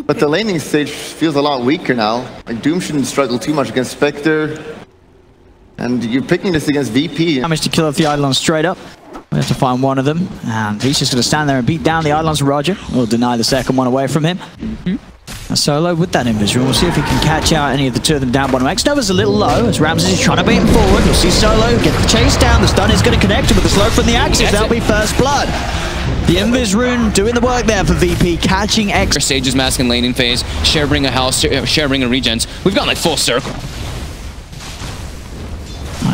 But the laning stage feels a lot weaker now. Like Doom shouldn't struggle too much against Spectre. And you're picking this against VP. Managed to kill off the Eidolons straight up. We have to find one of them. And he's just going to stand there and beat down the Eidolons. Roger will deny the second one away from him. And Solo with that invis room. We'll see if he can catch out any of the two of them down bottom. X-Nova's a little low as Ramses is trying to bait him forward. We'll see Solo get the chase down. The stun is going to connect him with the slow from the Axis. That'll be first blood. The invis rune doing the work there for VP, catching X. Sage's mask in laning phase. Share bring a house, share bring a regens. We've gone like full circle.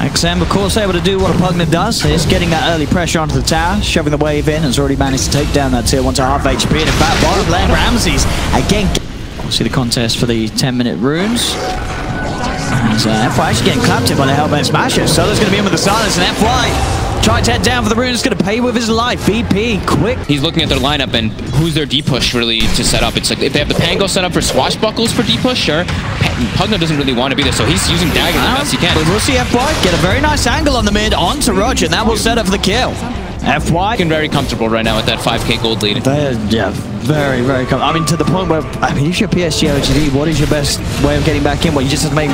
XM, of course, able to do what a Pugner does, is getting that early pressure onto the tower, shoving the wave in, has already managed to take down that tier 1 to half HP. And in fact, bottom lane, Ramses again. We'll see the contest for the 10-minute runes. As FY actually getting clapped in by the Hellbent Smasher. Solo's going to be in with the silence, and FY trying to head down for the runes, going to pay with his life. VP, quick. He's looking at their lineup and who's their D-push really to set up. It's like if they have the Pango set up for swashbuckles for D-push, sure. Pugner doesn't really want to be there, so he's using dagger the best he can. We'll see FY get a very nice angle on the mid onto Roger, and that will set up for the kill. FY looking very comfortable right now with that 5k gold lead. Yeah, very, very comfortable. I mean, to the point where, I mean, if you're PSG.LGD, what is your best way of getting back in? Well, you just have to make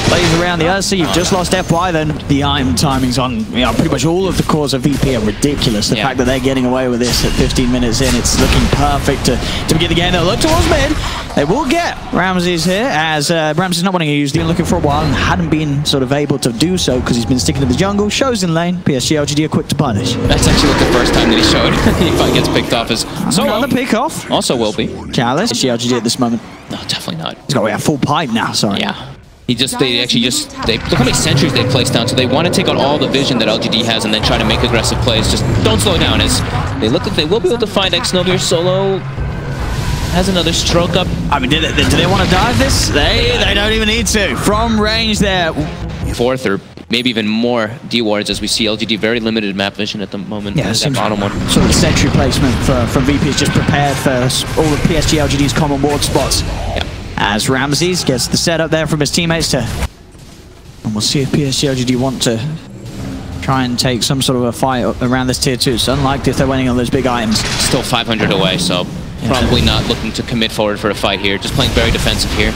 plays around the Ursa. You've just lost FY, then the item timings on, you know, pretty much all of the cores of VP are ridiculous. The fact that they're getting away with this at 15 minutes in, it's looking perfect to begin the game. They'll look towards mid. They will get Ramses here, as Ramses not wanting to use the looking for a while and hadn't been sort of able to do so because he's been sticking to the jungle. Shows in lane. PSG.LGD are quick to punish. That's actually like the first time that he showed. He finally gets picked off as Solo. On the pick off. Also will be. Chalice. PSG.LGD at this moment. No, definitely not. He's got a full pipe now, sorry. Yeah. They look how many sentries they placed down, so they want to take out all the vision that LGD has and then try to make aggressive plays. Just don't slow down, as they look like they will be able to find X-Nova here. Solo has another stroke up. I mean, do they want to dive this? They don't even need to. From range there. Fourth or maybe even more D-wards, as we see LGD very limited map vision at the moment. Yeah, that bottom one. Sort of sentry placement from VP is just prepared for all of PSG.LGD's common ward spots. Yeah. As Ramses gets the setup there from his teammates to... And we'll see if PSG.LGD want to try and take some sort of a fight around this tier 2. It's unlikely if they're winning on those big items. Still 500 away, so probably not looking to commit forward for a fight here. Just playing very defensive here.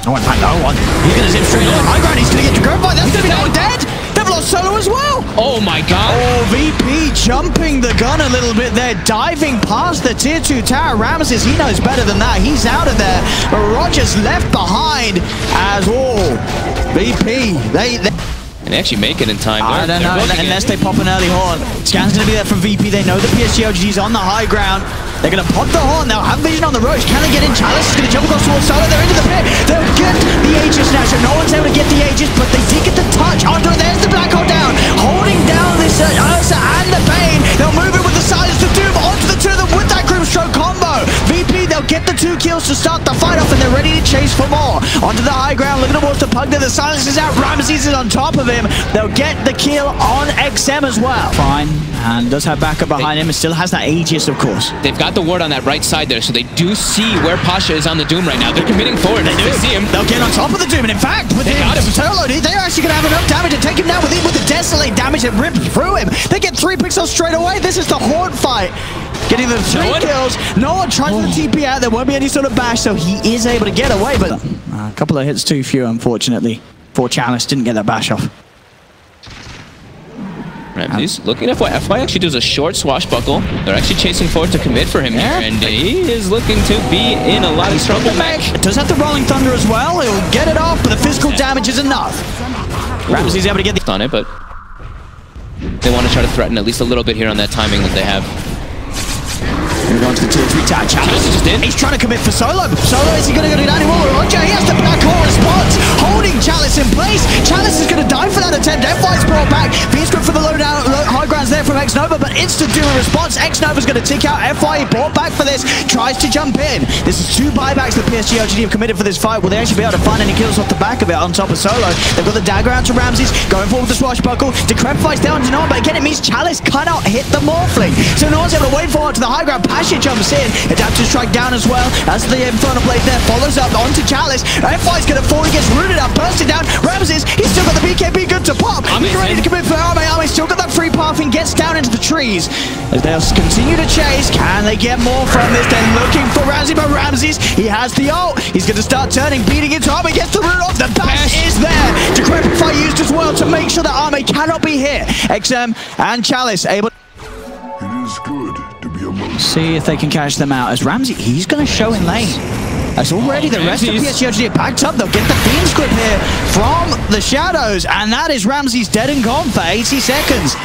Oh, in fact, no one. He's going to zip straight on the high ground. He's going to get to grab by. That's going to be no one dead. They've lost Solo as well. Oh my god. Oh, VP jumping the gun a little bit there, diving past the tier 2 tower. Ramses, he knows better than that. He's out of there. But Roger's left behind as VP. And they actually make it in time. I don't know, unless they pop an early horn. Scan's going to be there from VP. They know the PSG.LGD's on the high ground. They're going to pop the horn. They'll have vision on the roach. Can they get in? Chalice is going to jump across towards Solo. They're into the pit. They'll get the Aegis now. So no one's able to get the Aegis, but they did get the touch onto it. There's the Black Hole down. Holding down this Ursa and the Bane. They'll move it with the silence to Doom onto the two of them with that group stroke combo. VP, they'll get the 2 kills to start the fight off, and they're ready to chase for more. Onto the high ground, looking towards the Pugner. The silence is out. Ramses is on top of him. They'll get the kill on XM as well. Fine, and does have backup behind him, and still has that Aegis, of course. They've got the ward on that right side there, so they do see where Pasha is on the Doom right now. They're committing forward. They see him. They'll get on top of the Doom, and in fact, with Solo, they're actually going to have enough damage to take him down with the Desolate damage that ripped through him. They get 3 pixels straight away. This is the Horde fight. Getting the 3 kills. No one tries to TP out. There won't be any sort of bash, so he is able to get away. But a couple of hits too few, unfortunately, for Chalice. Didn't get that bash off. Ramses looking at FY actually does a short swashbuckle. They're actually chasing forward to commit for him here, and he is looking to be in a lot of trouble. Does have the Rolling Thunder as well. He'll get it off, but the physical damage is enough. Ramses able to get the on it, but they want to try to threaten at least a little bit here on that timing that they have. Moving on to the tier 3 tower. Chalice is just in. He's trying to commit for Solo. Solo, is he going to go do that anymore? Roger, he has the Black Hole response, holding Chalice in place. Chalice is going to die for that attempt. FY's brought back. Being good for the low high grounds there from X-Nova, but instant Doom response. X-Nova's going to tick out. FY brought back for this. Tries to jump in. This is 2 buybacks that PSG.LGD have committed for this fight. Will they actually be able to find any kills off the back of it on top of Solo? They've got the dagger out to Ramses, going forward with the swashbuckle. Decrepify's down to no one, but again, it means Chalice cannot hit the Morphling. So no one's able to wait forward to the high ground. Pasha jumps in. Adaptive strike down as well. As the Inferno Blade there follows up onto Chalice. FY's going to fall. He gets rooted up, bursting down. Ramses, he's still got the BKB good to pop. He's ready to commit for Arme. Arme's still got that free path and get gets down into the trees. As they'll continue to chase, can they get more from this? They're looking for Ramsey, but Ramsey's, he has the ult. He's going to start turning, beating into Arme, gets the root off. The bash is there. Decrepify used as well to make sure that Arme cannot be hit. XM and Chalice able to... It is good to be among... See if they can catch them out. As Ramsey, he's going to show in lane. As already the rest of PSG.LGD backed up. They'll get the Fiend's Grip here from the shadows. And that is Ramsey's dead and gone for 80 seconds.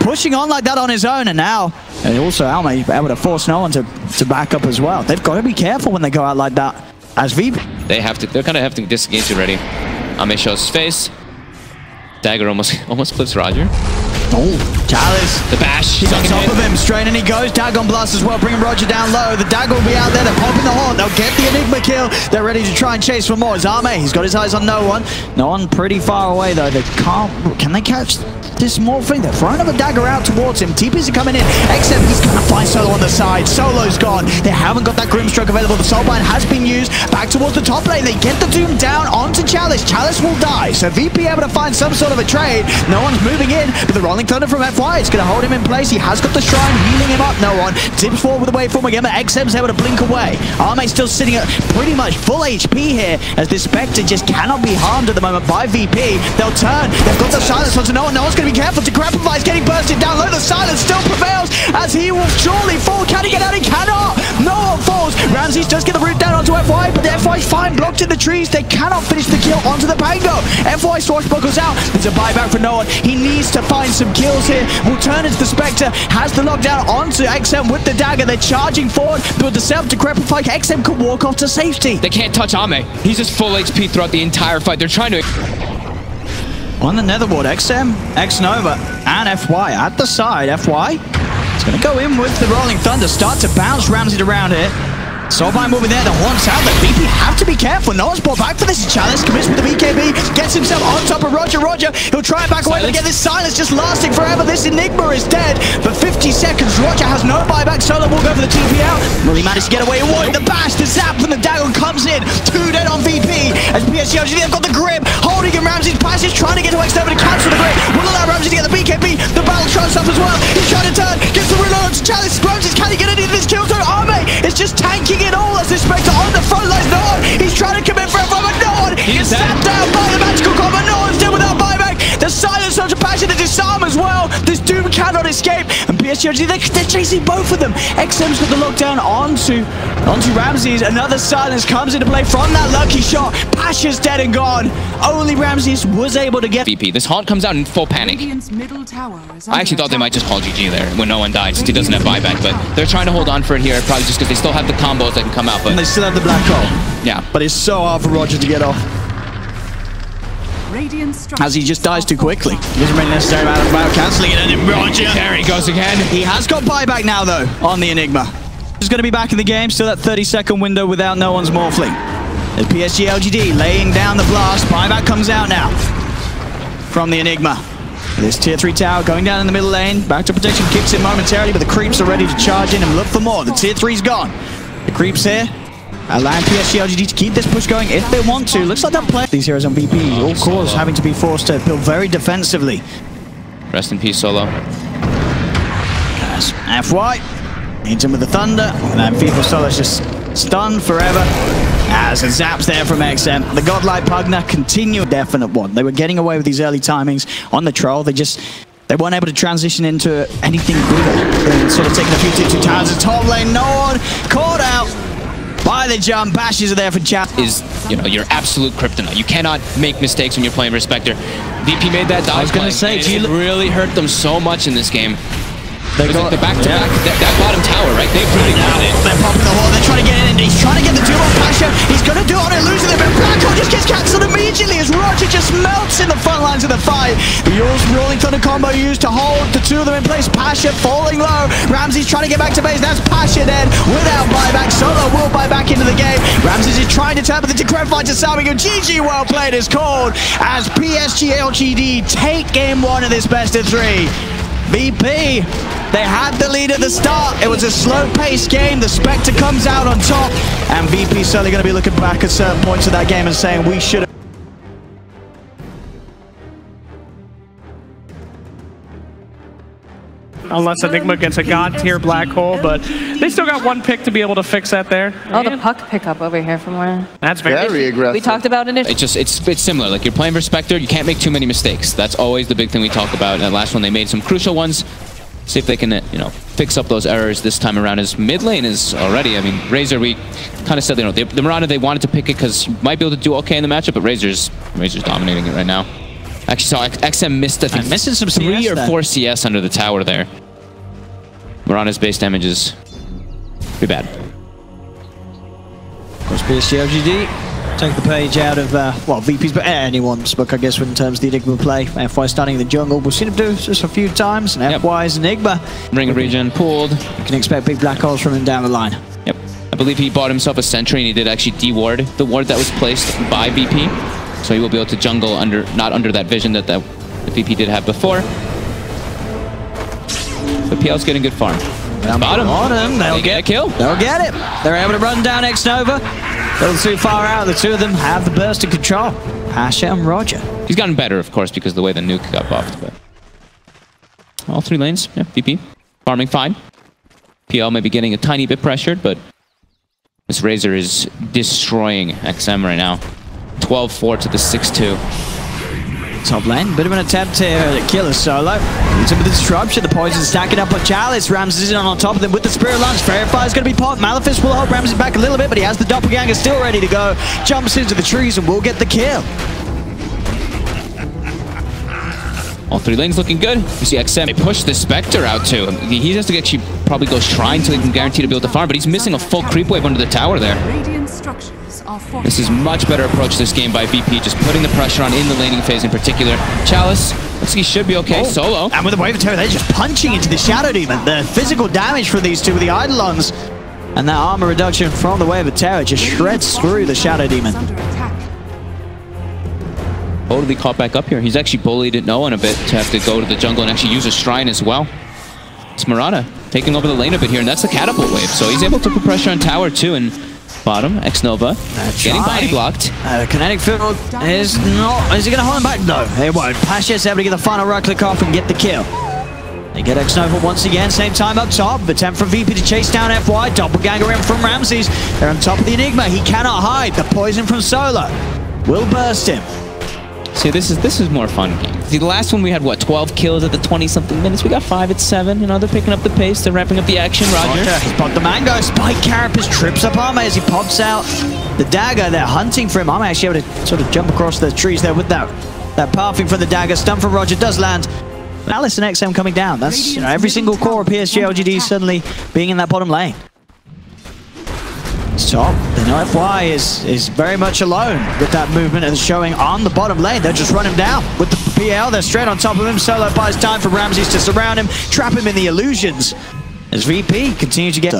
Pushing on like that on his own. And now, and also Alma able to force no one to back up as well. They've got to be careful when they go out like that. As VP... They're kind of having to disengage already. Ame shows his face. Dagger almost clips Roger. Oh, Chalice. The bash. He's on top of him. Straight and he goes. Dagon Blast as well, bringing Roger down low. The Dagger will be out there. They're popping the horn. They'll get the Enigma kill. They're ready to try and chase for more. Zame, he's got his eyes on no one. No one pretty far away though. They can't... Can they catch this small thing? They're throwing another dagger out towards him. TPs are coming in. XM, he's going to find Solo on the side. Solo's gone. They haven't got that Grimstroke available. The Soulbind has been used. Back towards the top lane. They get the Doom down onto Chalice. Chalice will die. So VP able to find some sort of a trade. No one's moving in, but the Rolling Thunder from FY, it's going to hold him in place. He has got the Shrine, healing him up. No one. Tips forward with the waveform again, but XM's able to blink away. Arme's still sitting at pretty much full HP here, as this Spectre just cannot be harmed at the moment by VP. They'll turn. They've got the silence onto no one. No one's going to be careful. Decrepify is getting bursted down low. The silence still prevails, as he will surely fall. Can he get out? He cannot. No one falls. Ramsey's just get the root down onto FY, but the FY's fine, blocked in the trees. They cannot finish the kill onto the Pango. FY swashbuckles out. There's a buyback for no one. He needs to find some kills here. Will turn into the Spectre. Has the lockdown onto XM with the dagger. They're charging forward, but with the self-decrepify, XM could walk off to safety. They can't touch Ame. He's just full HP throughout the entire fight. They're trying to... On the Netherward, XM, X-Nova, and FY at the side. FY is going to go in with the Rolling Thunder. Start to bounce Ramsey around here. Soulbind will be there, the horns out, but VP have to be careful. No one's brought back for this challenge. Commits with the BKB, gets himself on top of Roger. He'll try and back away, but get this silence just lasting forever. This Enigma is dead for 50 seconds. Roger has no buyback. Solo will go for the TP out. Will he manage to get away? Avoid the bash, the zap from the Dagon comes in. 2 dead on VP. As PSG.LGD, they've got the grip. Holding him, Ramsey's passage, trying to get to X-Nova to cancel the grip. Will allow Ramsey to get the BKB. The battle tries up as well. He's trying to turn, gets the reload to Chalice. Ramsey, can he get any of this kill? Arme is just tanking it all as this Spectre on the front lines. No one. He's trying to commit for everyone, but no one. He's sat down by the magical combo. No one's dead without buyback. The silence onto passion, the disarm as well. This Doom cannot escape. And PSG.LGD, they're chasing both of them. XM's got the lockdown onto Ramsey's. Another silence comes into play from that lucky shot. Pasha's dead and gone. Only Ramsey's was able to get VP. This haunt comes out in full panic. I actually thought they might just call GG there when no one died, since he doesn't have buyback, but they're trying to hold on for it here, probably just because they still have the combos that can come out. But they still have the black hole. Yeah. But it's so hard for Roger to get off, as he just dies too quickly. He doesn't really necessarily matter about cancelling it, and then Roger. There he goes again. He has got buyback now, though, on the Enigma. He's going to be back in the game, still that 30-second window without no one's morphling. As PSG.LGD laying down the blast. Buyback comes out now from the Enigma. This tier 3 tower going down in the middle lane. Back to protection, kicks in momentarily, but the creeps are ready to charge in and look for more. The tier 3's gone. The creeps here, allowing PSG.LGD to keep this push going if they want to. Looks like they'll play these heroes on VP. All cores having to be forced to build very defensively. Rest in peace, Solo. As FY hits him with the Thunder, and then FIFA Solo's just stunned forever. As a zaps there from XM. The Godlike Pugner continue definite one. They were getting away with these early timings on the Troll. They weren't able to transition into anything bigger than sort of taking a few tier 2 towers. The top lane, no one caught out by the jump. Bashes are there for Chap. Is, you know, your absolute kryptonite. You cannot make mistakes when you're playing Respector. VP made that dive. I was going to say, it really hurt them so much in this game. They got the back-to-back, that bottom tower, right? They really got it. They're popping the wall, they're trying to get in, and he's trying to get the duel on Pasha. He's going to do it on it, losing it, but Blackhole just gets cancelled immediately as Roger just melts in the front lines of the fight. The Rolling Thunder combo used to hold the two of them in place. Pasha falling low. Ramsey's trying to get back to base. That's Pasha then without buyback. Solo will buy back into the game. Ramsey's is trying to tap the Decrepify to Sabigo. GG, well played is called as PSG.LGD take game 1 of this best of 3. VP, they had the lead at the start. It was a slow-paced game. The Spectre comes out on top, and VP certainly going to be looking back at certain points of that game and saying we should have unless Enigma gets a god-tier black hole, but they still got one pick to be able to fix that there. Oh, the puck pickup over here from where... That's very aggressive. We talked about it. It's similar. Like, you're playing versus Spectre, you can't make too many mistakes. That's always the big thing we talk about. And last one, they made some crucial ones. See if they can, you know, fix up those errors this time around. His mid lane is already, I mean, Razor, we kind of said, you know, the Mirana, they wanted to pick it because you might be able to do okay in the matchup, but Razor's dominating it right now. Actually saw XM missed, I think, missing some 3 CS or 4 CS under the tower there. Mirana's base damage is pretty bad. Of course, PSG.LGD take the page out of, well, VP's, but anyone's book, I guess, in terms of the Enigma play. FY starting in the jungle. We've seen him do just a few times, and FY's Enigma. Ring of Regen pulled. You can expect big black holes from him down the line. Yep. I believe he bought himself a sentry, and he did actually de-ward the ward that was placed by VP. So he will be able to jungle under, not under that vision that the VP did have before. But PL's getting good farm. Bottom. They'll get a kill. They'll get it. They're able to run down X-Nova. A little too far out. The two of them have the burst of control. Pasha and Roger. He's gotten better, of course, because of the way the nuke got buffed. But all 3 lanes, yeah, VP farming fine. PL may be getting a tiny bit pressured, but this Razor is destroying XM right now. 12-4 to the 6-2. Top lane, bit of an attempt here to kill a solo. It's a bit of disruption, the poison stacking up on Chalice. Ramses is on top of them with the Spirit Lunge. Verify is going to be popped. Malefice will hold Ramses back a little bit, but he has the Doppelganger still ready to go. Jumps into the trees and will get the kill. All 3 lanes looking good. You see XM, they push the Spectre out too. He has to actually probably go Shrine so he can guarantee to be able to farm, but he's missing a full creep wave under the tower there. This is much better approach this game by VP, just putting the pressure on in the laning phase in particular. Chalice, looks like he should be okay. Solo. And with the Wave of Terror, they're just punching into the Shadow Demon. The physical damage from these two with the Eidolons and that armor reduction from the Wave of Terror just shreds through the Shadow Demon. Totally caught back up here. He's actually bullied it no one a bit to have to go to the jungle and actually use a Shrine as well. It's Mirana taking over the lane a bit here, and that's the catapult wave. So he's able to put pressure on tower too, and bottom, X-Nova getting body blocked. The kinetic field is not... Is he going to hold him back? No, he won't. Pasha's able to get the final right click off and get the kill. They get X-Nova once again, same time up top. Attempt from VP to chase down FY. Doppelganger in from Ramses. They're on top of the Enigma. He cannot hide. The poison from Solo will burst him. See, this is more fun game. See, the last one we had, what, 12 kills at the 20-something minutes? We got 5 at 7. You know, they're picking up the pace. They're ramping up the action. Roger. He's popped the mango. Spike Carapace trips up Arme as he pops out the dagger. They're hunting for him. Arme actually able to sort of jump across the trees there with that pathing for the dagger. Stun from Roger does land. Alice and XM coming down. That's, you know, every single core of PSG.LGD suddenly being in that bottom lane. Top, the know FY is very much alone with that movement and showing on the bottom lane. They'll just run him down with the PL. They're straight on top of him. Solo buys time for Ramses to surround him, trap him in the illusions. As VP continue to get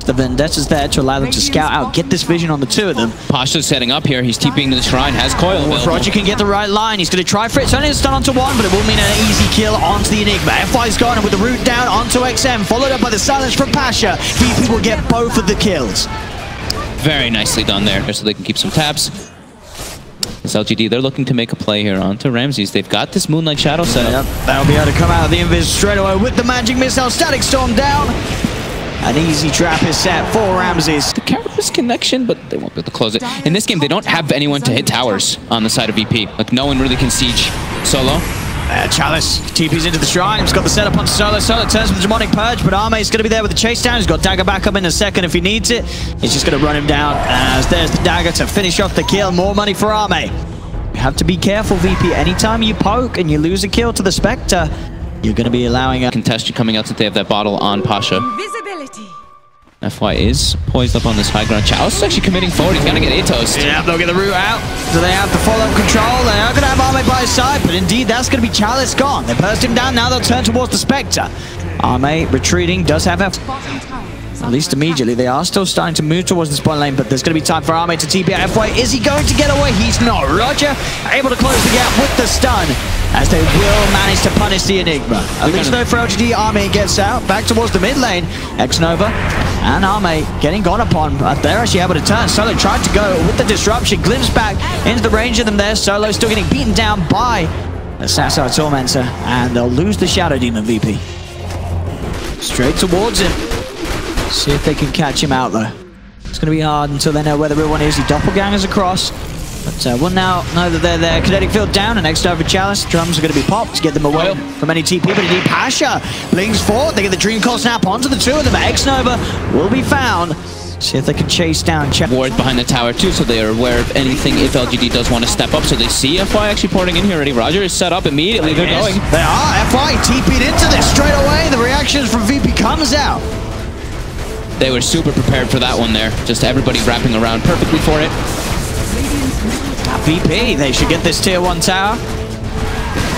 the Vendettas there to allow them to scout out, get this vision on the two of them. Pasha's setting up here. He's TPing to the Shrine, has coil available. If Roger can get the right line, he's going to try for it. It's only a stun onto one, but it will mean an easy kill onto the Enigma. FY's gone, and with the root down onto XM, followed up by the silence from Pasha, VP will get both of the kills. Very nicely done there, so they can keep some tabs. This LGD, they're looking to make a play here onto Ramses. They've got this Moonlight Shadow set up. Yep, they'll be able to come out of the invis straight away with the magic missile. Static Storm down. An easy trap is set for Ramses. The Carapace connection, but they won't be able to close it. In this game, they don't have anyone to hit towers on the side of VP. Like, no one really can siege Solo. Chalice TP's into the Shrine. He's got the setup on Solo. Solo turns with the Demonic Purge, but Arme's going to be there with the chase down. He's got dagger back up in a second if he needs it. He's just going to run him down as there's the dagger to finish off the kill. More money for Arme. You have to be careful, VP. Anytime you poke and you lose a kill to the Spectre, you're going to be allowing a contestant coming out since they have that bottle on Pasha. Invisibility. FY is poised up on this high ground. Chalice is actually committing forward. He's going to get A-toast. Yeah, they'll get the root out. So they have the follow-up control. They are going to have Arme by his side, but indeed, that's going to be Chalice gone. They burst him down. Now they'll turn towards the Spectre. Arme retreating, does have F. At least immediately. They are still starting to move towards the spawn lane, but there's going to be time for Arme to TP out FY. Is he going to get away? He's not. Roger able to close the gap with the stun, as they will manage to punish the Enigma. At least though for LGD, Arme gets out, back towards the mid lane. X-Nova and Arme getting gone upon, but they're actually able to turn. Solo tried to go with the disruption, glimpse back into the range of them there. Solo still getting beaten down by the Sassar Tormentor, and they'll lose the Shadow Demon VP. Straight towards him. See if they can catch him out though. It's going to be hard until they know where the real one is. He doppelgangers across. But we'll now know that they're there. Kinetic field down, and next over Chalice. Drums are going to be popped to get them away from any TP, but indeed Pasha blings forward. They get the Dream Core snap onto the two of them. X-Nova will be found. See if they can chase down Wards behind the tower too, so they are aware of anything if LGD does want to step up. So they see FY actually porting in here already. Roger is set up immediately. They're going. They are. FY TP'd into this straight away. The reactions from VP comes out. They were super prepared for that one there. Just everybody wrapping around perfectly for it. VP, they should get this tier 1 tower.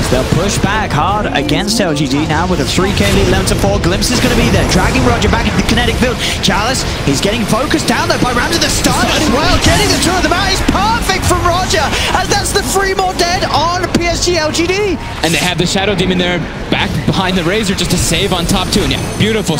They'll push back hard against LGD now with a 3k lead, 11-4. Glimpse is going to be there, dragging Roger back into the kinetic field. Chalice, he's getting focused down though by Ramsey the stun as well. Getting the two of them out is perfect from Roger, as that's the 3 more dead on PSG.LGD. And they have the Shadow Demon there, back behind the Razor just to save on top too. And yeah, beautiful.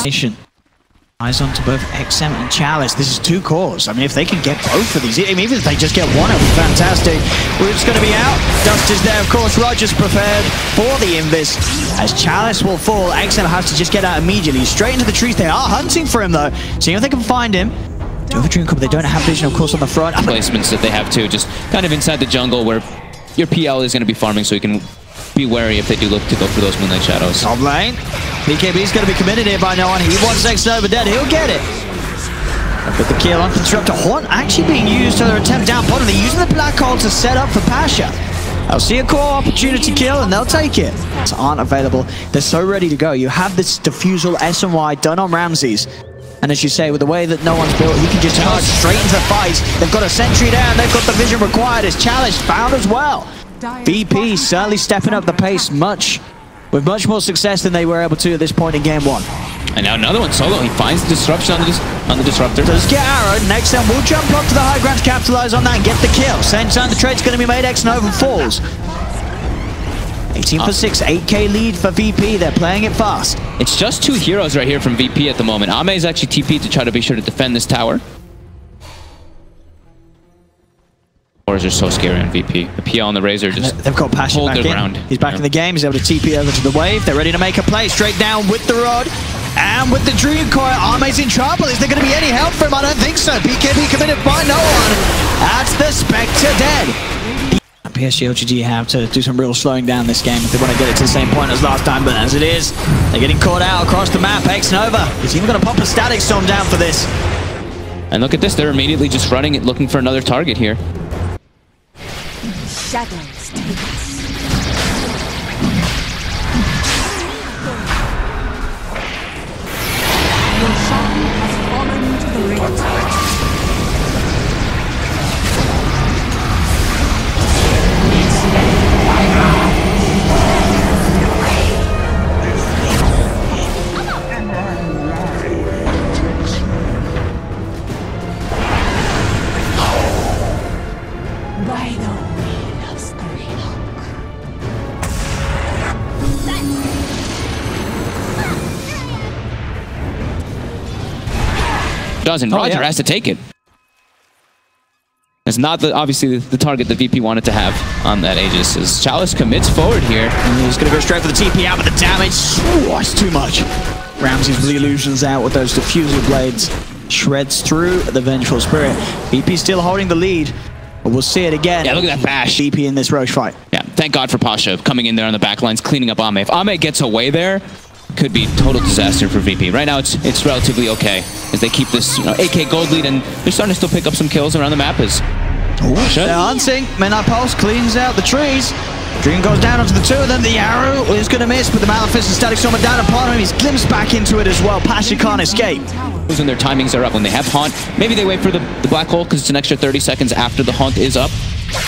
Eyes onto both XM and Chalice. This is 2 cores. I mean, if they can get both of these, I mean, even if they just get one, it'll be fantastic. Root's going to be out. Dust is there, of course. Roger's prepared for the Invis. As Chalice will fall, XM has to just get out immediately. Straight into the trees. They are hunting for him, though. Seeing if they can find him. Do have a Dream Core, but they don't have vision, of course, on the front. Placements that they have, too. Just kind of inside the jungle where your PL is going to be farming, so you can be wary if they do look to go for those Moonlight Shadows. Top lane. BKB's going to be committed here by no one. He wants X-Nova dead. He'll get it. But the kill on Disruptor. Haunt actually being used to their attempt down bottom. They're using the black hole to set up for Pasha. They'll see a core opportunity kill and they'll take it. Aren't available. They're so ready to go. You have this defusal S&Y done on Ramses. And as you say, with the way that no one's built, he can just charge straight into the fight. They've got a sentry down. They've got the vision required. As Chalice found as well. VP certainly stepping up the pace with much more success than they were able to at this point in game 1. And now another one solo. He finds the disruption on the disruptor. Does get arrowed. Next time we'll jump up to the high ground to capitalize on that and get the kill. Same time the trade's going to be made. X-Nova falls. 18 for 6, 8k lead for VP. They're playing it fast. It's just 2 heroes right here from VP at the moment. Ame is actually TP'd to try to be sure to defend this tower. Wars are so scary on VP. The PL and the Razor just they've got Passion hold back their in. ground. He's back in the game. He's able to TP over to the wave. They're ready to make a play. Straight down with the rod. And with the Dream Core, Ame's in trouble. Is there going to be any help for him? I don't think so. BKB committed by no one. That's the Spectre dead. PSG.LGD have to do some real slowing down this game if they want to get it to the same point as last time, but as it is, they're getting caught out across the map. X-Nova is even going to pop a Static Storm down for this. And look at this, they're immediately just running it, looking for another target here. Shadows take us. Your shadow has fallen to the ring. Doesn't. Roger has to take it. It's not obviously the target that VP wanted to have on that Aegis. As Chalice commits forward here. And he's going to go straight for the TP out, but the damage, it's too much. Ramsey's illusions out with those diffusal blades. Shreds through the Vengeful Spirit. VP still holding the lead, but we'll see it again. Yeah, look at that bash. VP in this Roche fight. Yeah, thank God for Pasha coming in there on the back lines, cleaning up Ame. If Ame gets away there, could be total disaster for VP. Right now, it's relatively okay as they keep this 8k gold lead, and they're starting to still pick up some kills around the map. As they're hunting. Midnight Pulse cleans out the trees. Dream goes down onto the two of them. The arrow is going to miss, but the Maleficent Static Storm down upon him. He's glimpsed back into it as well. Pasha can't escape. When their timings are up, when they have Haunt, maybe they wait for the black hole because it's an extra 30 seconds after the Haunt is up.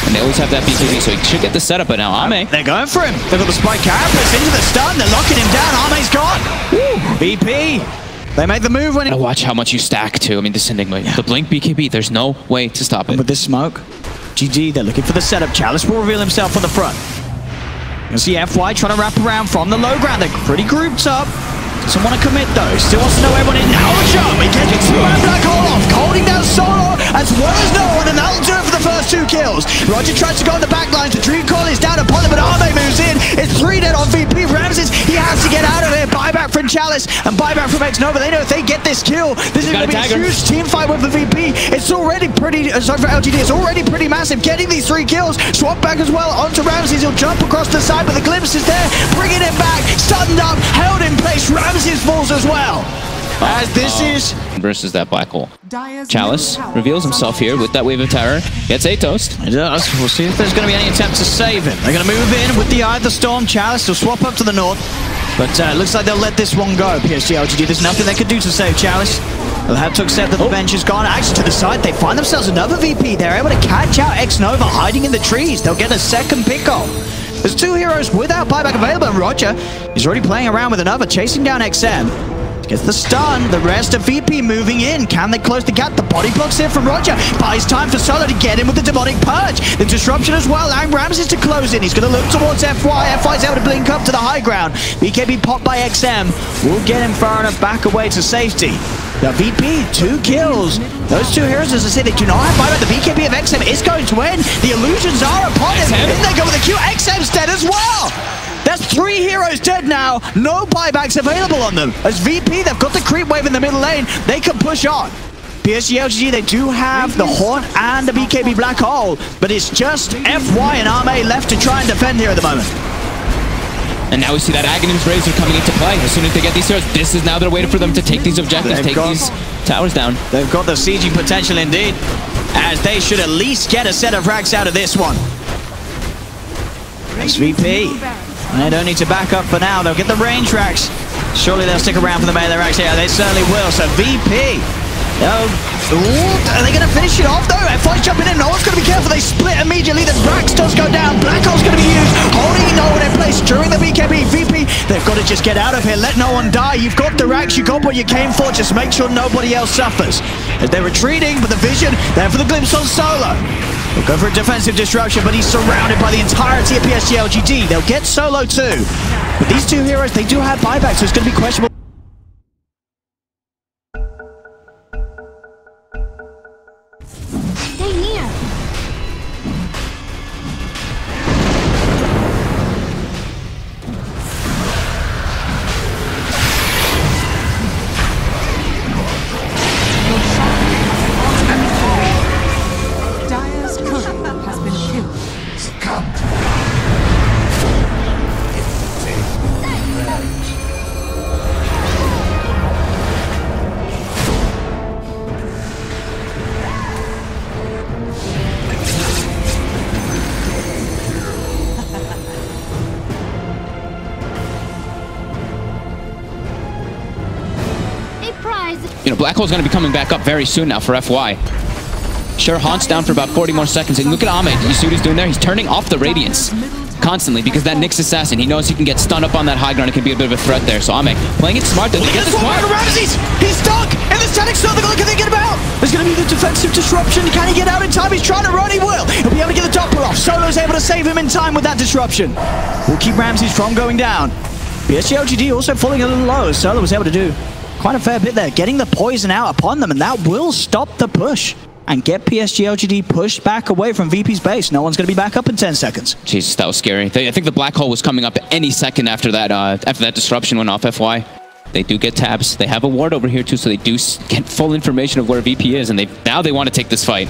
And they always have that BKB, so he should get the setup, but now Ame. They're going for him. They've got the Spike Carapace into the stun. They're locking him down. Ame's gone. Woo. VP. They made the move when he... Watch how much you stack, too. I mean, this Enigma. Yeah. The Blink BKB, there's no way to stop it. And with this smoke, GG, they're looking for the setup. Chalice will reveal himself on the front. You'll see FY trying to wrap around from the low ground. They're pretty grouped up. Doesn't want to commit though. Still wants to know everyone in. Now a shot. He gets it through and black hole off. Holding down Solo as well as no one, and that'll do it for the first 2 kills. Roger tries to go on the back lines. The Dream Call is down upon him, but Ame moves in. It's 3 dead on VP. Ramses, he has to get out of here. Buyback for from Chalice and buyback from X-Nova. They know if they get this kill, this is going to be a huge team fight with the VP. It's already pretty, sorry for LGD, it's already pretty massive. Getting these 3 kills, swap back as well onto Ramses. He'll jump across the side, but the glimpse is there. Bringing it back, stunned up, held in place. Ramses falls as well. As this is versus that black hole. Chalice reveals himself here with that wave of terror. Gets a toast. It does. We'll see if there's going to be any attempt to save him. They're going to move in with the Eye of the Storm. Chalice will swap up to the north. But looks like they'll let this one go, PSG.LGD. There's nothing they could do to save Chalice. They'll have to accept that the bench is gone. Actually, to the side, they find themselves another VP. They're able to catch out X-Nova hiding in the trees. They'll get a second pick-off. There's 2 heroes without buyback available, and Roger is already playing around with another, chasing down XM. Gets the stun, the rest of VP moving in. Can they close the gap? The body blocks here from Roger. Buys time for Solo to get in with the demonic purge. The disruption as well, allowing Ramses to close in. He's going to look towards FY. FY's able to blink up to the high ground. BKB popped by XM. Will get him far enough back away to safety. The VP, 2 kills. Those 2 heroes, as I say, they do not have buyback. The BKB of XM is going to win. The illusions are upon him. In they go with the Q. XM's dead as well. That's 3 heroes dead now. No buybacks available on them. As VP, they've got the creep wave in the middle lane. They can push on. PSG.LGD, they do have the Haunt and the BKB Black Hole, but it's just FY and Arme left to try and defend here at the moment. And now we see that Aghanim's Razor coming into play. As soon as they get these heroes, this is now their way for them to take these objectives, take these towers down. They've got the sieging potential indeed, as they should at least get a set of racks out of this one. SVP. They don't need to back up for now. They'll get the range racks. Surely they'll stick around for the melee racks. Yeah, they certainly will. So VP. Are they going to finish it off though? FY's jumping in. No one's going to be careful. They split immediately. The Brax does go down. Black Hole's going to be used. Holding no one in place during the BKB. VP, they've got to just get out of here. Let no one die. You've got the racks. You got what you came for. Just make sure nobody else suffers. As they're retreating, but the vision there for the glimpse on Solo. They'll go for a defensive disruption, but he's surrounded by the entirety of PSG.LGD. They'll get Solo too. But these 2 heroes, they do have buyback, so it's going to be questionable. Stay near. Dire's turret has been killed. Succumbed. You know, Black Hole's going to be coming back up very soon now for FY. Sure, Haunt's down for about 40 more seconds. And look at Ahmed. You see what he's doing there? He's turning off the Radiance constantly because that Nyx Assassin, he knows he can get stunned up on that high ground. It can be a bit of a threat there. So Ahmed playing it smart. They get the smart. Ramses! He's stuck! And the static still, look at they get him out! There's going to be the defensive disruption. Can he get out in time? He's trying to run. He will. He'll be able to get the doppler off. Solo's able to save him in time with that disruption. We'll keep Ramses from going down. PSG.LGD also falling a little low. Solo was able to do quite a fair bit there, getting the poison out upon them, and that will stop the push and get PSG.LGD pushed back away from VP's base. No one's going to be back up in 10 seconds. Jesus, that was scary. I think the Black Hole was coming up any second after that disruption went off FY. They do get tabs. They have a ward over here too, so they do get full information of where VP is, and now they want to take this fight.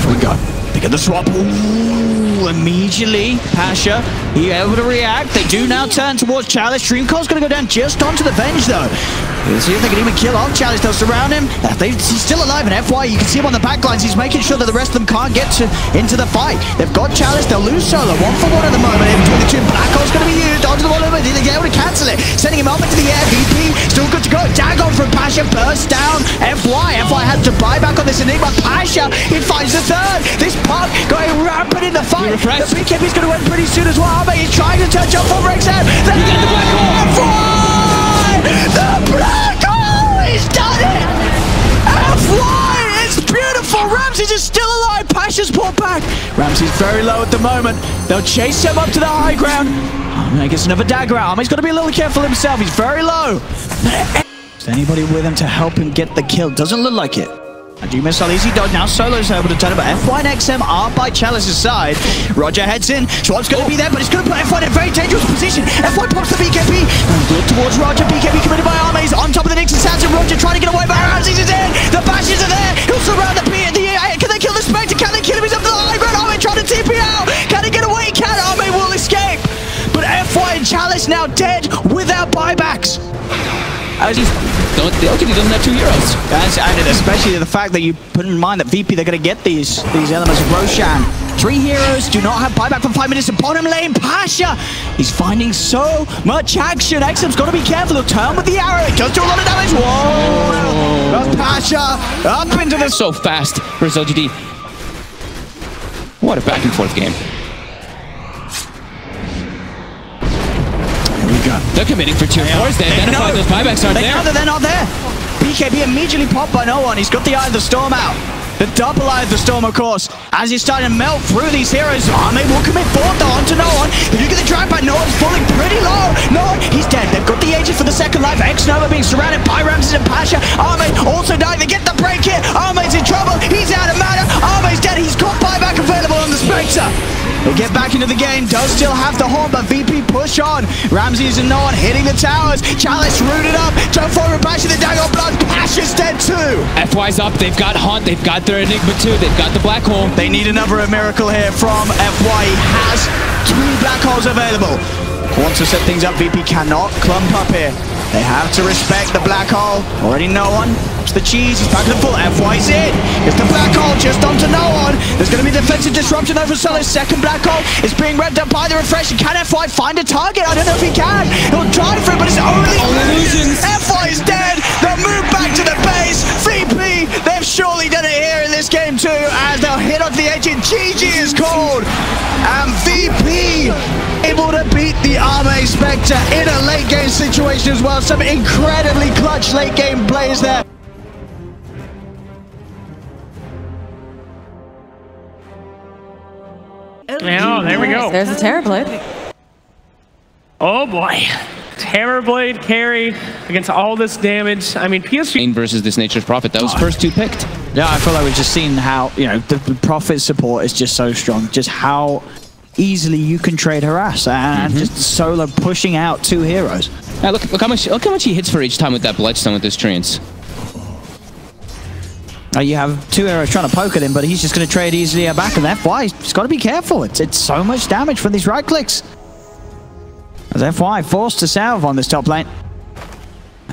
We go. They get the swap. Ooh, immediately, Pasha, he able to react. They do now turn towards Chalice. Dreamcore's going to go down just onto the Venge, though. Let's see if they can even kill off Chalice. They'll surround him. He's still alive in FY. You can see him on the backlines. He's making sure that the rest of them can't get into the fight. They've got Chalice. They'll lose Solo. 1-for-1 at the moment. In between the 2, Black Hole's going to be used. Onto the wall over. They're able to cancel it. Sending him up into the air. VP still good to go. Dagon from Pasha bursts down. FY has to buy back on this Enigma. Pasha, he finds the 3rd. This puck going rampant in the fight. The BKB's going to win pretty soon as well. But he's trying to touch up for Rexham. Then you get the Black Hole. FY! The Black Hole! He's done it! FY! It's beautiful! Ramses is still alive! Pasha's pulled back! Ramses very low at the moment. They'll chase him up to the high ground. Arme gets another dagger out. Arme's got to be a little careful himself. He's very low. Is there anybody with him to help him get the kill? Doesn't look like it. Do missile easy dodge. Now Solo's able to turn it, but FY and XM are by Chalice's side. Roger heads in. Schwab's going to be there, but he's going to put FY in a very dangerous position. FY pops the BKB. Good towards Roger. BKB committed by Arme. He's on top of the Nixon Sands, and Roger trying to get away, but Ramses is in. The bashes are there. He'll surround the P. Can they kill the Spectre? Can they kill him? He's up to the high ground. Arme trying to TP out. Can he get away? Can Arme will escape. But FY and Chalice now dead without buybacks. The LGD doesn't have 2 heroes. And especially the fact that you put in mind that VP, they're going to get these elements of Roshan. 3 heroes do not have buyback for 5 minutes. And bottom lane, Pasha, he's finding so much action. XM's got to be careful. He'll turn with the arrow. It does do a lot of damage. Whoa! But Pasha up into the... So fast for LGD. What a back and forth game. They're committing for 2-4s. They identify those buybacks aren't there. They know that they're not there. BKB immediately popped by no one. He's got the Eye of the Storm out. The double Eye of the Storm, of course. As he's starting to melt through these heroes, Arme will commit forward though onto no one. If you get the drag back, no one's falling pretty low. No one, he's dead. They've got the agent for the second life. X-Nova being surrounded by Ramses and Pasha. Arme also dying. They get the break here. Arme's in trouble. He's out of mana. Arme's dead. He's got buyback available on the Spectre. They get back into the game, does still have the horn, but VP push on. Ramses and no one hitting the towers. Chalice rooted up. Jump forward, Pasha, the dagger blood. Pasha's dead too. FY's up. They've got Hunt. They've got their Enigma too. They've got the Black Hole. They need another miracle here from FY. He has 2 Black Holes available. Wants to set things up. VP cannot clump up here. They have to respect the Black Hole. Already no one. It's the cheese. He's back to the full. FY's in. It's the Black Hole just onto no one. There's going to be defensive disruption over Solo's second Black Hole. It's being revved up by the refresh. Can FY find a target? I don't know if he can. He'll try for it, but it's only illusions. FY is dead. They'll move back to the base. VP, they've surely done it here in this game too, as they'll hit off the agent. GG is called. And VP able to beat the Arme Spectre in a late game situation as well. Some incredibly clutch late game plays there. Oh, there we go. There's a Terrorblade. Oh boy. Terrorblade carry against all this damage. I mean, PSG versus this Nature's Prophet. That was first 2 picked. Yeah, I feel like we've just seen how, you know, the Prophet support is just so strong. Just how easily you can trade harass and just Solo pushing out 2 heroes. Now look how much he hits for each time with that Bloodstone with his treants. You have 2 heroes trying to poke at him, but he's just going to trade easily back, and FY has got to be careful. It's so much damage from these right clicks. As FY forced to salve on this top lane.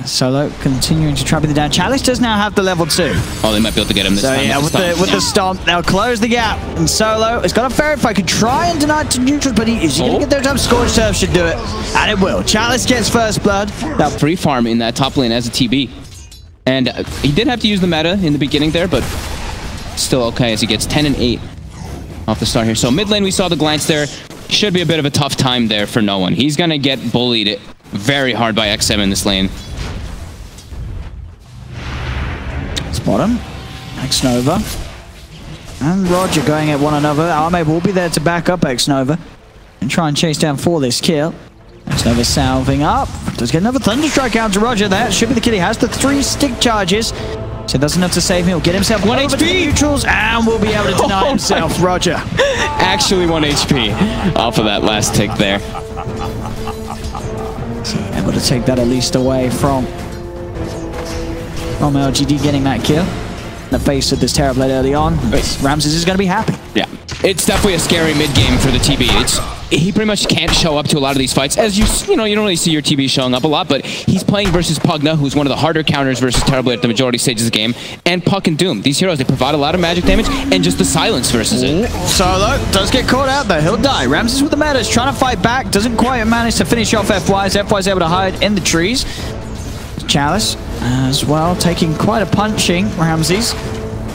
Solo continuing to trap it down. Chalice does now have the level 2. Oh, they might be able to get him this time. Yeah, with the stomp, they'll close the gap. And Solo has got a verify. Could try and deny it to neutral, but is he going to get there? Scorch Surf should do it. And it will. Chalice gets first blood. That free farm in that top lane as a TB. And he did have to use the meta in the beginning there, but still okay as he gets 10 and 8 off the start here. So mid lane, we saw the glance there. Should be a bit of a tough time there for no one. He's going to get bullied very hard by XM in this lane. Spot him. X-Nova. And Roger going at one another. Arme will be there to back up X-Nova and try and chase down for this kill. X-Nova salving up. Does get another Thunderstrike out to Roger. That should be the kill. He has the 3 stick charges. So doesn't have to save him. He'll get himself 1 HP. Neutrals and will be able to deny himself. Roger. Actually 1 HP off of that last tick there. So able to take that at least away from LGD getting that kill. In the face of this Terrorblade early on. Ramses is going to be happy. Yeah. It's definitely a scary mid game for the TB. He pretty much can't show up to a lot of these fights. As you know, you don't really see your TB showing up a lot, but he's playing versus Pugna, who's one of the harder counters versus Terrorblade at the majority stages of the game, and Puck and Doom. These heroes, they provide a lot of magic damage, and just the silence versus it. Solo does get caught out though. He'll die. Ramses with the metas, trying to fight back. Doesn't quite manage to finish off FY's. FY's able to hide in the trees. Chalice as well, taking quite a punching. Ramses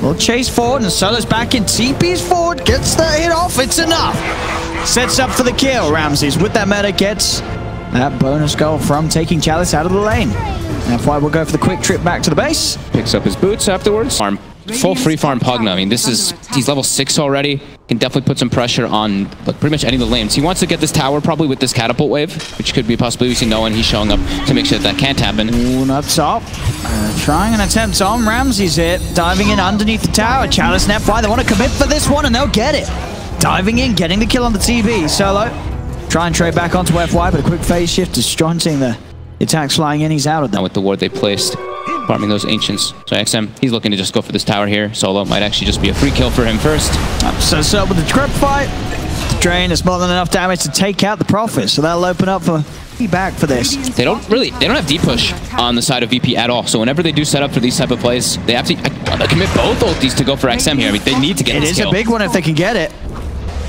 will chase forward, and Solo's back in. TP's forward, gets the hit off. It's enough. Sets up for the kill. Ramses with that meta gets that bonus goal from taking Chalice out of the lane. FY will go for the quick trip back to the base. Picks up his boots afterwards. full free farm Pugna. I mean, he's level 6 already. Can definitely put some pressure on pretty much any of the lanes. He wants to get this tower probably with this catapult wave, which could be a possibility. We see no one. He's showing up to make sure that can't happen. Ooh, up top. Trying an attempt on Ramsey's here. Diving in underneath the tower. Chalice and FY, they want to commit for this one and they'll get it. Diving in, getting the kill on the TB. Solo. Try and trade back onto FY, but a quick phase shift is Strong seeing the attacks flying in. He's out of them. Now with the ward they placed, farming those ancients. So XM, he's looking to just go for this tower here. Solo might actually just be a free kill for him first. So with the grip fight, the drain is more than enough damage to take out the Prophet. So that'll open up for back for this. They don't have deep push on the side of VP at all. So whenever they do set up for these type of plays, they have to commit both ultis to go for XM here. I mean, they need to get this kill. It is a big one if they can get it.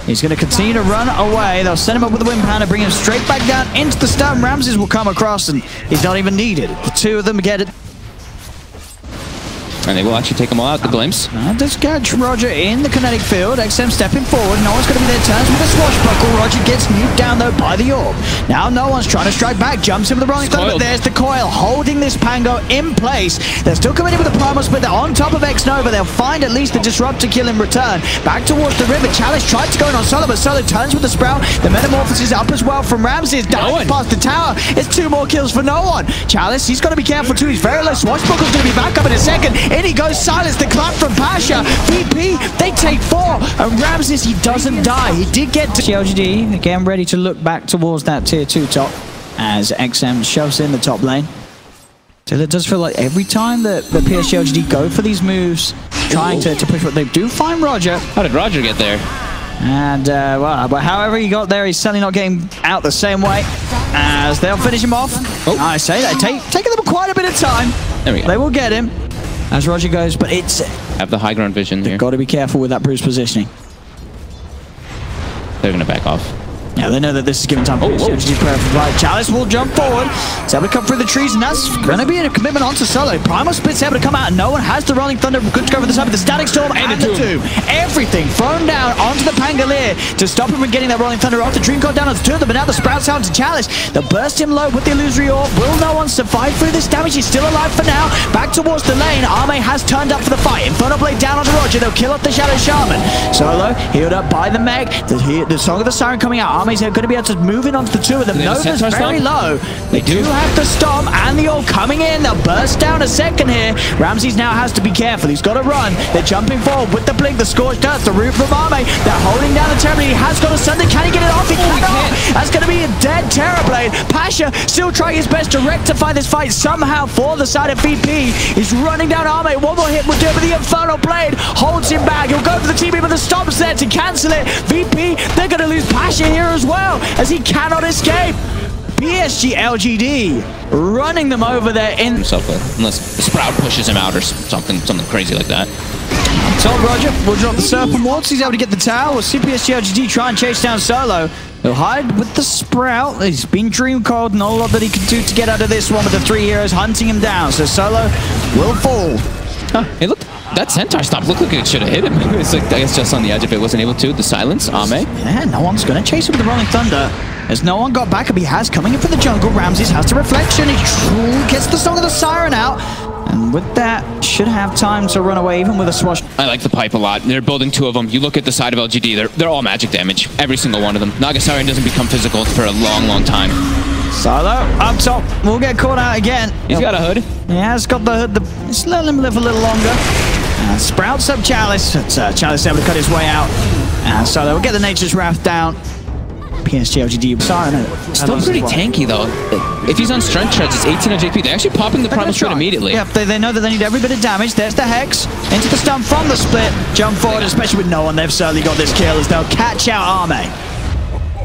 He's going to continue to run away. They'll set him up with the Wind Pounder, bring him straight back down into the stun. Ramses will come across, and he's not even needed. The two of them get it. And they will actually take them all out, the glimpse. Does catch Roger in the kinetic field. XM stepping forward. No one's going to be there. Turns with a swashbuckle. Roger gets nuked down, though, by the orb. Now no one's trying to strike back. Jumps in with the rolling thunder, but there's the coil holding this Pango in place. They're still coming in with the primal split. They're on top of X-Nova. They'll find at least the disruptor kill in return. Back towards the river. Chalice tried to go in on Solo, but Solo turns with the sprout. The metamorphosis up as well from Ramses. Diving past the tower. It's 2 more kills for no one. Chalice, he's got to be careful too. He's very low. Swashbuckle's going to be back up in a second. In he goes. Silence the clap from Pasha. VP, they take 4. And Ramses, he doesn't die. He did get to PSG.LGD, again ready to look back towards that tier 2 top as XM shoves in the top lane. So it does feel like every time that the PSG.LGD go for these moves, trying to push what they do find Roger. How did Roger get there? And, well, but however he got there, he's certainly not getting out the same way as they'll finish him off. I say that, taking them quite a bit of time. There we go. They will get him as Roger goes, but it's... Have the high ground vision here. Got to be careful with that Bruce positioning. They're going to back off. Yeah, they know that this is giving time for Chalice will jump forward. He's able to come through the trees, and that's going to be a commitment onto Solo. Primal Split's able to come out, and no one has the Rolling Thunder. Good to go for the side with the Static Storm and the Tomb. Everything thrown down onto the Pangolier to stop him from getting that Rolling Thunder off. The Dream Code down onto 2 of them, but now the Sprouts out to Chalice. They'll burst him low with the Illusory Orb. Will no one survive through this damage? He's still alive for now. Back towards the lane. Arme has turned up for the fight. Infernal Blade down onto Roger. They'll kill off the Shadow Shaman. Solo healed up by the Meg. The Song of the Siren coming out. Arme's going to be able to move in onto the 2 of them. Nova's very low. They do have the Stomp and the Orb coming in. They'll burst down a second here. Ramses now has to be careful. He's got to run. They're jumping forward with the Blink, the Scorched Earth, the Root from Arme. They're holding down the Terrorblade. He has got a Sunder. Can he get it off? He cannot. That's going to be a dead Terrorblade. Pasha still trying his best to rectify this fight somehow for the side of VP. He's running down Arme. One more hit will do it, but the Infernal Blade holds him back. He'll go for the TB, but the Stomp's there to cancel it. VP, they're going to lose Pasha here as well, as he cannot escape. PSG.LGD running them over there in himself, unless the Sprout pushes him out or something crazy like that. Top Roger will drop the Serpent Wards. He's able to get the tower. We'll see PSG.LGD try and chase down Solo. He'll hide with the Sprout. He's been Dream Cold, not a lot that he can do to get out of this one with the 3 heroes hunting him down. So Solo will fall. Hey, look, that Centaur Stomp looked like it should have hit him. It's like, I guess, just on the edge if it wasn't able to. The silence, Ame. Yeah, no one's going to chase him with the Rolling Thunder. As no one got back up, he has coming in from the jungle. Ramses has the Reflection. He gets the Song of the Siren out. And with that, should have time to run away, even with a swash. I like the pipe a lot. They're building 2 of them. You look at the side of LGD, they're all magic damage. Every single one of them. Nagasarian doesn't become physical for a long time. Solo up top. We'll get caught out again. He's got a hood. He has got the hood. Let's let him live a little longer. Sprouts up Chalice. Chalice able to cut his way out. Solo will get the Nature's Wrath down. PSG.LGD Siren. Still pretty tanky though. If he's on strength shreds, it's 1800 HP. They're actually popping the primal shred immediately. Yeah, they know that they need every bit of damage. There's the Hex. Into the stun from the split. Jump forward, especially with no one. They've certainly got this kill as they'll catch out Arme.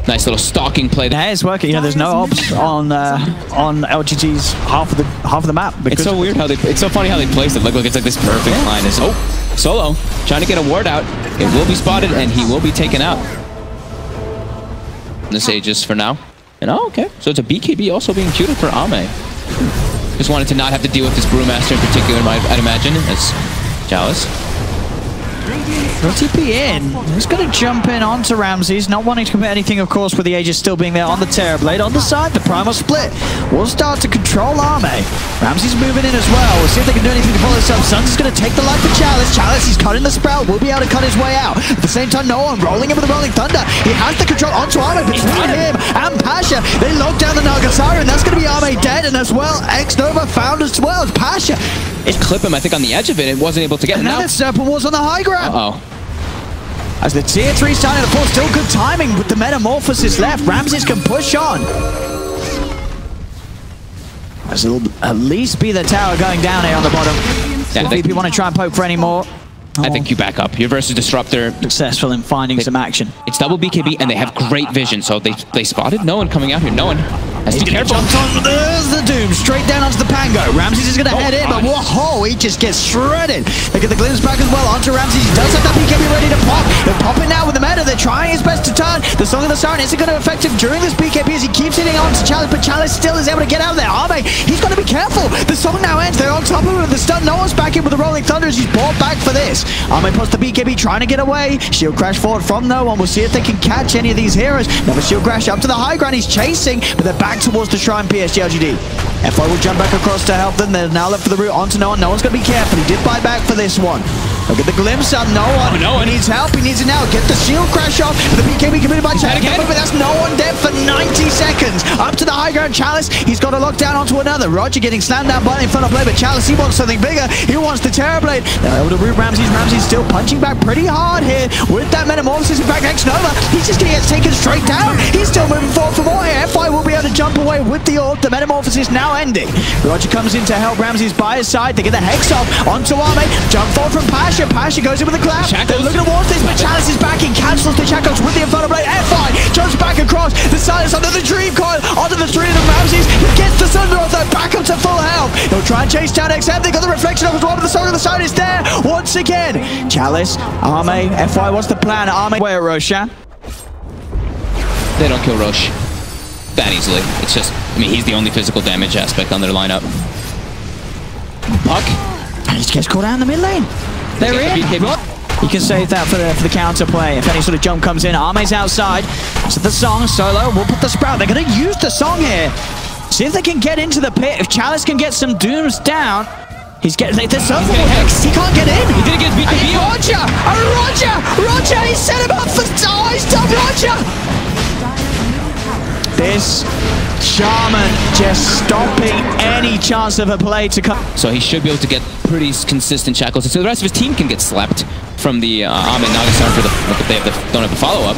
Nice little stalking play there. Yeah, it's working. You know, there's no ops on LGD's half of the map. It's so weird how it's so funny how they placed it. Look, it's like this perfect line. Solo trying to get a ward out. It will be spotted and he will be taken out. This Aegis for now. And okay. So it's a BKB also being queued for Ame. Just wanted to not have to deal with this Brewmaster in particular, I'd imagine, as Chalice. TP in. He's going to jump in onto Ramses, not wanting to commit anything, of course, with the Aegis still being there on the Terrorblade. On the side, the Primal split will start to control Arme. Ramses moving in as well. We'll see if they can do anything to follow this up. Suns is going to take the life for Chalice. Chalice, he's cutting the Sprout, will be able to cut his way out. At the same time, no one rolling in with the Rolling Thunder. He has the control onto Arme between him and Pasha. They lock down the Nagasari, and that's going to be Arme dead, and as well, X-Nova found as well as Pasha. It clipped him, I think, on the edge of it. It wasn't able to get him. Now the Serpent Wars on the high ground. Uh-oh. As the tier 3 starting to fall, still good timing with the Metamorphosis left. Ramses can push on. As it'll at least be the tower going down here on the bottom. Yeah, if you want to try and poke for any more. I think you back up. Your versus Disruptor. Successful in finding some action. It's double BKB, and they have great vision, so they spotted no one coming out here. No one has to be careful. There's the Doom, straight down onto the Pango. Ramses is going to head in, but whoa, he just gets shredded. They get the glimpse back as well onto Ramses. He does have that BKB ready to pop. They're popping now with the meta. They're trying his best to turn. The Song of the Siren isn't going to affect him during this BKB as he keeps hitting on to Chalice, but Chalice still is able to get out of there. Arme, he's got to be careful. The song now ends. They're on top of him with the stun. No one's back in with the Rolling Thunder as he's brought back for this. Arme puts the BKB trying to get away. Shield crash forward from no one. We'll see if they can catch any of these heroes. Another shield crash up to the high ground. He's chasing, but they're back towards the shrine. PSG.LGD. FI will jump back across to help them. They're now left for the route onto no one. No one's going to be careful. He did buy back for this one. Look at the glimpse on no one. No one needs help. He needs it now. Get the shield crash off. The BKB committed by Chalice. But that's no one dead for 90 seconds. Up to the high ground. Chalice. He's got to lock down onto another. Roger getting slammed down by in front of play, but Chalice, he wants something bigger. He wants the Terrorblade. They're able to root Ramses. Ramses still punching back pretty hard here with that Metamorphosis. In fact, X-Nova, he's just going to get taken straight down. He's still moving forward for more here. FI will be able to jump away with the ult. The Metamorphosis now ending. Roger comes in to help Ramses by his side. They get the Hex off onto Arme. Jump forward from Pasha. Pasha goes in with a clap. They're looking towards this, but Chalice is back. He cancels the shackles with the Inferno Blade. FI jumps back across. The silence under the Dream Coil. Onto the 3 of the Ramses. He gets the Thunder off there. Back up to full health. He'll try and chase down XM. They got the reflection of his one, but the Song of the Side is there once again. Chalice, Arme, FI, what's the plan? Arme, where Roshan? They don't kill Roche that easily. It's just, I mean, he's the only physical damage aspect on their lineup. Puck. And he gets caught out in the mid lane. They're in. You can save that for the counter play. If any sort of jump comes in, Arme's outside. So the Song, Solo, will put the Sprout. They're going to use the Song here. See if they can get into the pit. If Chalice can get some Dooms down, he's getting the Serpent Hex. He can't get in. He didn't get his BKB. Roger, he set him up for he's done Roger. This Shaman just stopping any chance of a play to come. So he should be able to get pretty consistent shackles, so the rest of his team can get slapped from the Arme Nagasar for they don't have the follow-up.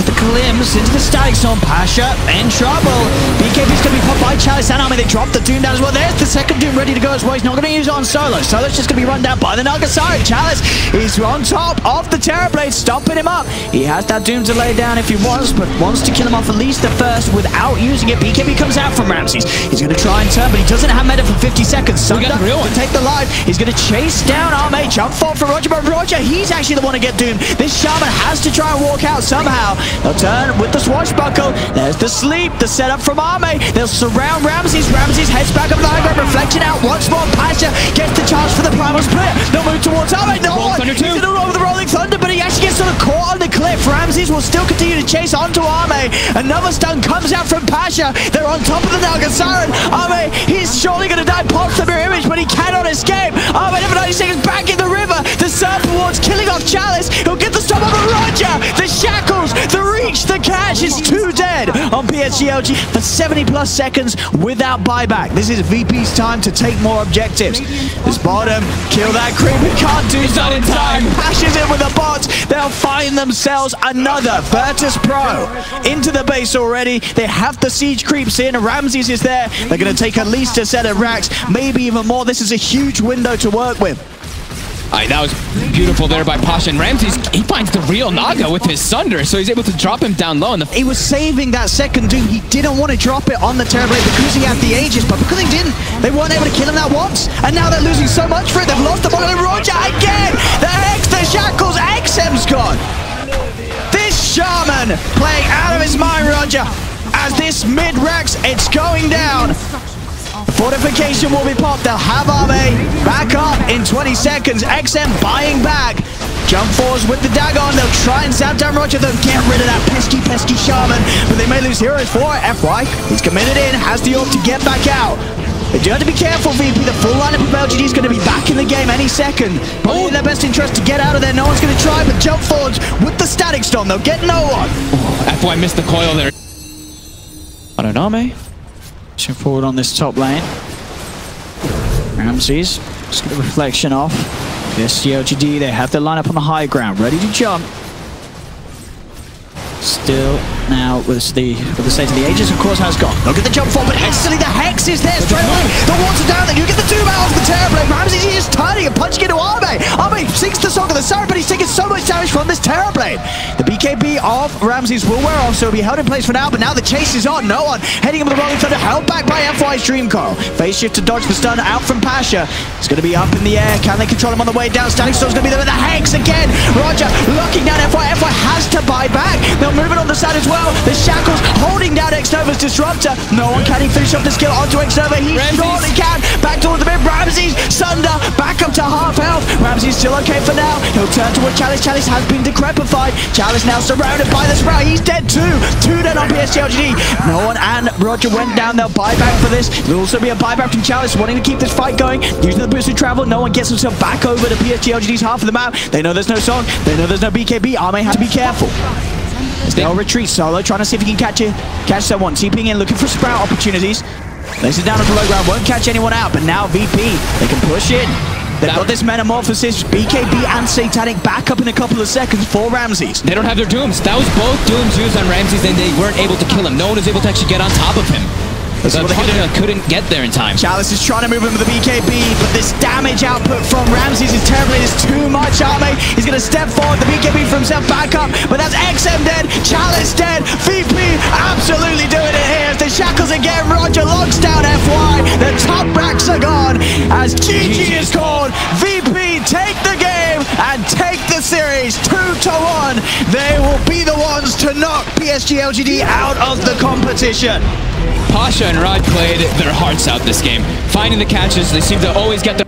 The glimpse into the static zone. Pasha in trouble. BKB's going to be popped by Chalice and Arme. They drop the Doom down as well. There's the second Doom ready to go as well. He's not going to use it on Solo. Solo's just going to be run down by the Nagasari. Chalice is on top of the Terrorblade, stomping him up. He has that Doom to lay down if he wants, but wants to kill him off at least the first without using it. BKB comes out from Ramses. He's going to try and turn, but he doesn't have meta for 50 seconds. Sunder to take the life. He's going to chase down Arme. Jump forward for Roger, but Roger, he's actually the one to get doomed. This Shaman has to try and walk out somehow. They'll turn with the swashbuckle. There's the sleep, the setup from Arme. They'll surround Ramses. Ramses heads back up the high ground, reflection out once more. Pasha gets the charge for the Primal split. They'll move towards Arme. No one. He's going to roll with the Rolling Thunder, but he actually gets sort of caught on the cliff. Ramses will still continue to chase onto Arme. Another stun comes out from Pasha. They're on top of the Nagasaren. Arme, he's surely going to die. Pops the mirror image, but he cannot escape. Arme, never 90 seconds back in the river. The Serpent Ward's killing off Chalice. He'll get the stop on the Roger. The shackles, the reach, the catch is too dead on PSG.LGD for 70 plus seconds without buyback. This is VP's time to take more objectives. This bottom, kill that creep. We can't do so in time. Pashes in with the bots. They'll find themselves another Virtus.pro into the base already. They have the siege creeps in. Ramses is there. They're going to take at least a set of racks, maybe even more. This is a huge window to work with. That was beautiful there by Pasha, and Ramses, he finds the real Naga with his Sunder, so he's able to drop him down low. He was saving that second Doom. He didn't want to drop it on the Terrorblade because he had the Aegis, but because he didn't, they weren't able to kill him that once, and now they're losing so much for it. They've lost the bottom of Roger again. The Hex, the shackles, XM's gone. This Shaman playing out of his mind, Roger. As this mid-Rex, it's going down. Fortification will be popped. They'll have Arme back up in 20 seconds. XM buying back. Jump force with the dagger on. They'll try and zap down Roger. They'll get rid of that pesky shaman. But they may lose heroes for it. FY, he's committed in, has the orb to get back out. They do have to be careful, VP. The full lineup of LGD is going to be back in the game any second. Probably in their best interest to get out of there. No one's going to try, but Jump Forge with the static storm. They'll get no one. FY missed the coil there. Arme. Pushing forward on this top lane. Ramses, just get a reflection off. PSG.LGD, they have their lineup on the high ground, ready to jump. Still now with the state of the Aegis, of course, has gone. Look at the jump forward, but instantly the Hex is there straight away. The water down there, you get the 2 barrels of the Terrorblade. Ramses is just turning and punching into Arme. Arme sinks the Song of the Siren, but he's taking so much damage from this Terrorblade. The BKB of Ramses will wear off, so he'll be held in place for now, but now the chase is on. No one heading him with the Rolling Thunder, held back by FY's Dream Coil. Phase shift to dodge the stun out from Pasha. It's going to be up in the air. Can they control him on the way down? Static Storm's going to be there with the Hex again. Roger looking down FY. FY has to buy back. They'll move it on the side as well. The Shackles holding down Xnova's Disruptor. No one can finish off the skill onto Xnova. He surely can. Back towards the mid. Ramses, Sunder, back up to half health. Ramses still okay for now. He'll turn toward Chalice. Chalice has been decrepified. Chalice now surrounded by the Sprout. He's dead too. 2 dead on PSG.LGD. No one and Roger went down. They'll buy back for this. There'll also be a buyback from Chalice wanting to keep this fight going. Using the boosted travel. No one gets himself back over to PSG.LGD's half of the map. They know there's no Song. They know there's no BKB. Arme has to be careful. They'll retreat. Solo trying to see if he can catch someone. TPing in, looking for Sprout opportunities. Lays it down at the low ground, won't catch anyone out, but now VP, they can push in. They've got this Metamorphosis, BKB and Satanic back up in a couple of seconds for Ramses. They don't have their Dooms. That was both Dooms used on Ramses, and they weren't able to kill him. No one was able to actually get on top of him. So couldn't get there in time. Chalice is trying to move him with the BKB, but this damage output from Ramses is terrible. It is too much. Arme, he's going to step forward. The BKB for himself back up, but that's XM dead. Chalice dead. VP absolutely doing it here. As the Shackles again. Roger locks down FY. The top racks are gone. As GG is called. VP take the game and take the series 2-1. They will be the ones to knock PSG.LGD out of the competition. Pasha and Rod played their hearts out this game. Finding the catches, they seem to always get the